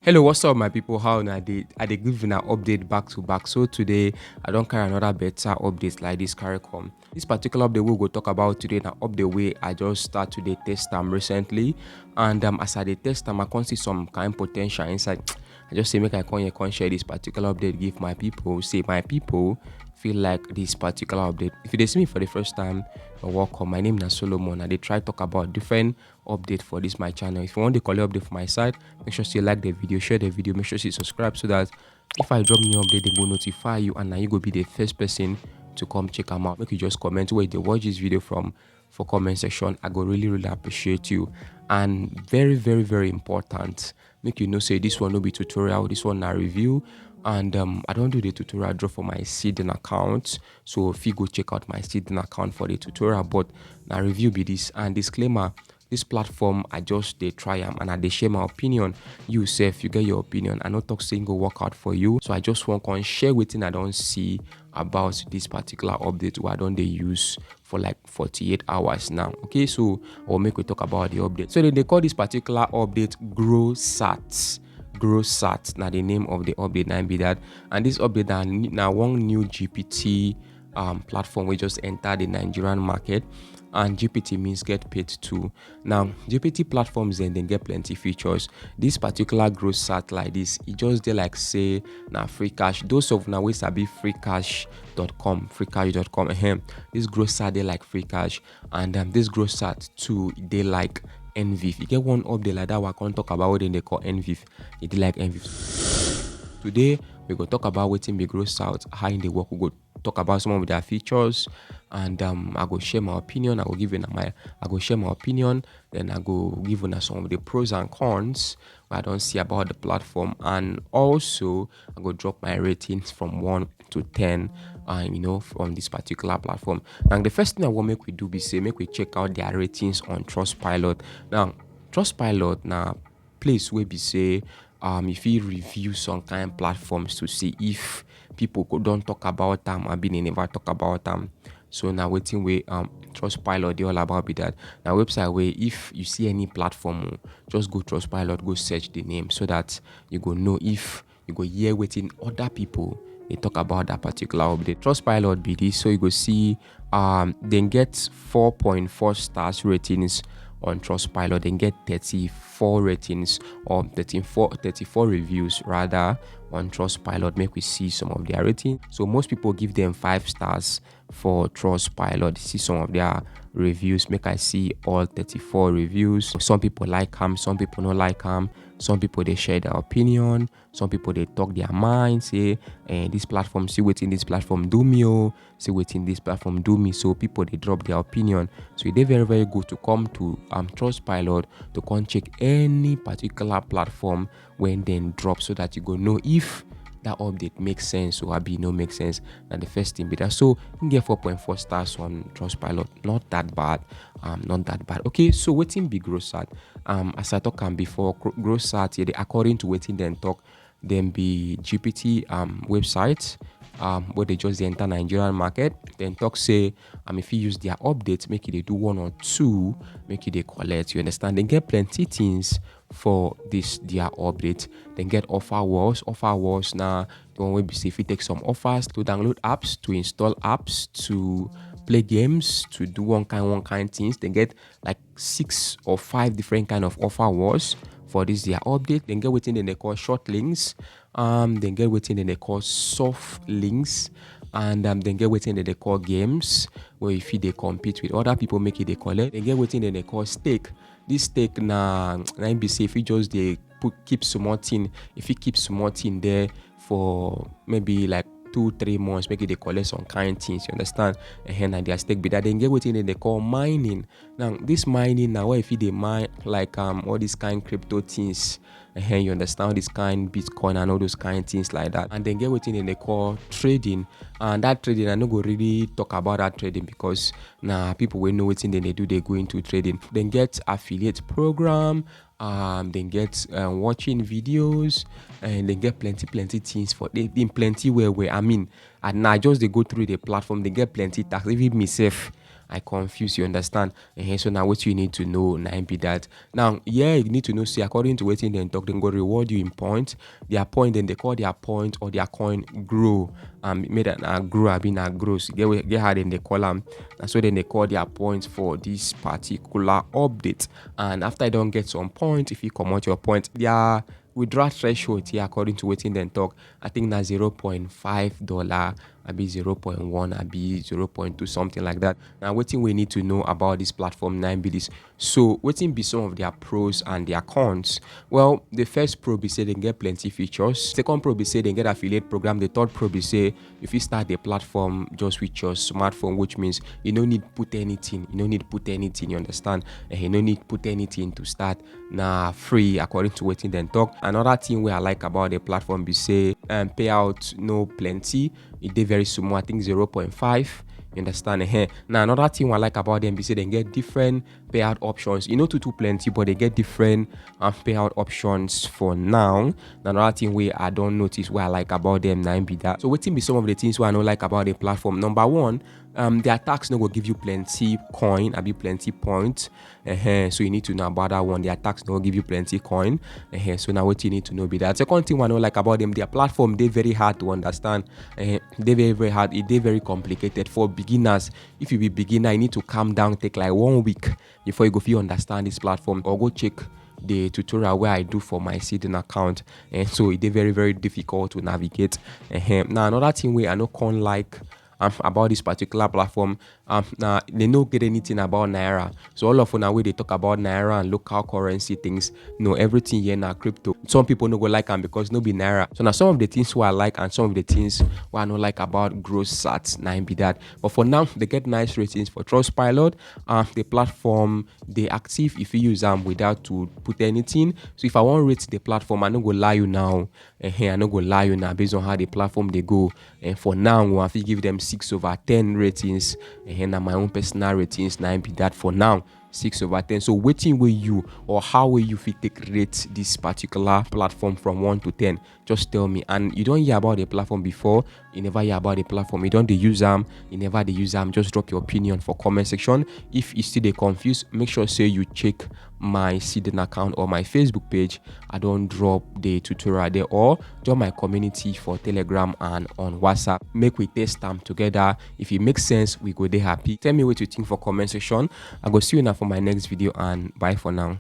Hello, what's up, my people? How na I dey give an update back to back. So today I don't carry another better update like this carry come. This particular update we go talk about today na update way I just start to dey test them recently, and as I dey test them, I can see some kind potential inside. I just say make I come here come share this particular update give my people. Say my people feel like this particular update. If you dey see me for the first time, you're welcome. My name is Solomon. I dey try talk about different update for this my channel. If you want the collect update for my side, make sure you like the video, share the video, make sure you subscribe so that if I drop new update, they will notify you and now you go be the first person to come check them out. Make you just comment where you watch this video from for comment section. I go really appreciate you. And very important, make you know say this one will be tutorial, this one na review. And I don't do the tutorial draw for my cirrden account, so if you go check out my cirrden account for the tutorial, but now review be this. And disclaimer, this platform I just they try them and I they share my opinion. You self, you get your opinion. I not talk saying go work out for you, so I just want to share with I don't see about this particular update why don't they use for like 48 hours now. Okay, so I'll make we talk about the update. So they call this particular update Grosats. Grosats now the name of the update now be that, and this update now one new GPT platform we just entered the Nigerian market, and GPT means get paid to. Now GPT platforms then they get plenty features. This particular Grosat like this, it just they like say now free cash. Those of now we sabi freecash.com, freecash.com. This Grosat they like free cash, and this Grosat too they like NVIF. You get one update like that we can't talk about what they call NVIF. It like NVIF. Today we go talk about what be Grosat, how in the work. We go talk about some of their features, and I go share my opinion. I go share my opinion. Then I go give you some of the pros and cons I don't see about the platform, and also I go drop my ratings from 1 to 10. From this particular platform. Now the first thing I want make we do be say make we check out their ratings on Trustpilot. Now Trustpilot now place where be say if you review some kind of platforms to see if people don't talk about them and they never talk about them. So now waiting way Trustpilot they all about be that. Now website where if you see any platform, just go Trustpilot, go search the name so that you go know if you go hear waiting other people they talk about that particular update. Trustpilot be this, so you go see then get 4.4 stars ratings on Trustpilot, then get 34 ratings or 34 reviews rather on Trustpilot. Make we see some of their ratings. So most people give them 5 stars for Trustpilot. See some of their reviews. Make I see all 34 reviews. Some people like them, some people don't like them. Some people they share their opinion. Some people they talk their mind. Say, this platform, see waiting this platform do me, oh, see waiting this platform do me. So people they drop their opinion. So they very good to come to Trustpilot to come check any particular platform when then drop, so that you go know if that update makes sense or no make sense. And the first thing be that. So you can get 4.4 stars on Trustpilot. Not that bad. Not that bad. Okay, so waiting be Grosat. As I talk before, Grosat, yeah, according to waiting then talk, then be GPT website where they just enter Nigerian market. Then talk say if you use their updates, make it they do 1 or 2, make it they collect. You understand? They get plenty things for this their update. Then get offer wars now. The one way be say if you take some offers to download apps, to install apps, to play games, to do one kind things. Then get like 6 or 5 different kind of offer wars for this their update. Then get within they call short links. Then get within they call soft links. And then get waiting that they call games, where if they compete with other people, make it they collect. Then get waiting that they call stake. This stake na be say if you just they keep small thing, if you keep small thing there for maybe like 2-3 months, make it they collect some kind things, you understand? And their stake be that. Then get waiting that they call mining. Now this mining now, where if you they mine like all these kind crypto things, you understand, this kind Bitcoin and all those kind things like that. And then get waiting and they call trading. And that trading, I don't go really talk about that trading because people will know what they do, they go into trading. Then get affiliate program, then get watching videos, and then get plenty things for they in plenty where and now just they go through the platform, they get plenty tax. Even myself, I confuse, you understand. So now what you need to know now be that. Now, yeah, you need to know, say, according to what they talk, they go reward you in point. Their point, then they call their point or their coin grow. Made an grow, I mean a gross. Get how then they call them. And so then they call their points for this particular update. And after I don't get some point, if you come out your point, their withdrawal threshold here, according to waiting then talk, I think that's $0.5, maybe 0.1, maybe 0.2, something like that. Now, waiting we need to know about this platform 9 be this. So, waiting be some of their pros and their cons. Well, the first pro be say they get plenty features. Second pro be say they get affiliate program. The third pro be say if you start the platform just with your smartphone, which means you don't need put anything. You don't need put anything. You understand? And you don't need put anything to start. Nah, free according to waiting then talk. Another thing where I like about the platform be say payout no plenty. It did very small. I think 0.5. You understand? Now another thing I like about them is they get different payout options. You know, too plenty, but they get different payout options for now. Another thing where I don't notice what I like about them now be that. So waiting be some of the things where I don't like about the platform. Number one, their tax no will give you plenty coin, I be plenty points. So you need to know about that one. Their tax no will give you plenty coin. So now what you need to know be that. Second thing I don't like about them, their platform they very hard to understand. They very hard. They very complicated for beginners. If you be beginner, you need to calm down, take like 1 week before you go feel understand this platform, or go check the tutorial where I do for my cirrden account. And so it's very, very difficult to navigate. Now another thing where I know con like about this particular platform, now they don't get anything about naira. So all of now where they talk about naira and local currency things, no, everything here now crypto. Some people no go like them because no be naira. So now some of the things who I like and some of the things who I don't like about Grosats now be that. But for now, they get nice ratings for Trustpilot. The platform they active if you use them without to put anything. So if I want to rate the platform, I no go lie you now. I no go lie you now based on how the platform they go. And for now, we have to give them 6/10 ratings. And my own personal ratings now be that for now. 6/10. So waiting with you or how will you fit take rate this particular platform from 1 to 10? Just tell me. And you don't hear about the platform before, you never hear about the platform, you don't use them, you never use them, just drop your opinion for comment section. If you still confused, make sure say you check my cirrden account or my Facebook page. I don't drop the tutorial there, or join my community for Telegram and on WhatsApp. Make we test them together. If it makes sense, we go there happy. Tell me what you think for comment section. I go see you now for my next video, and bye for now.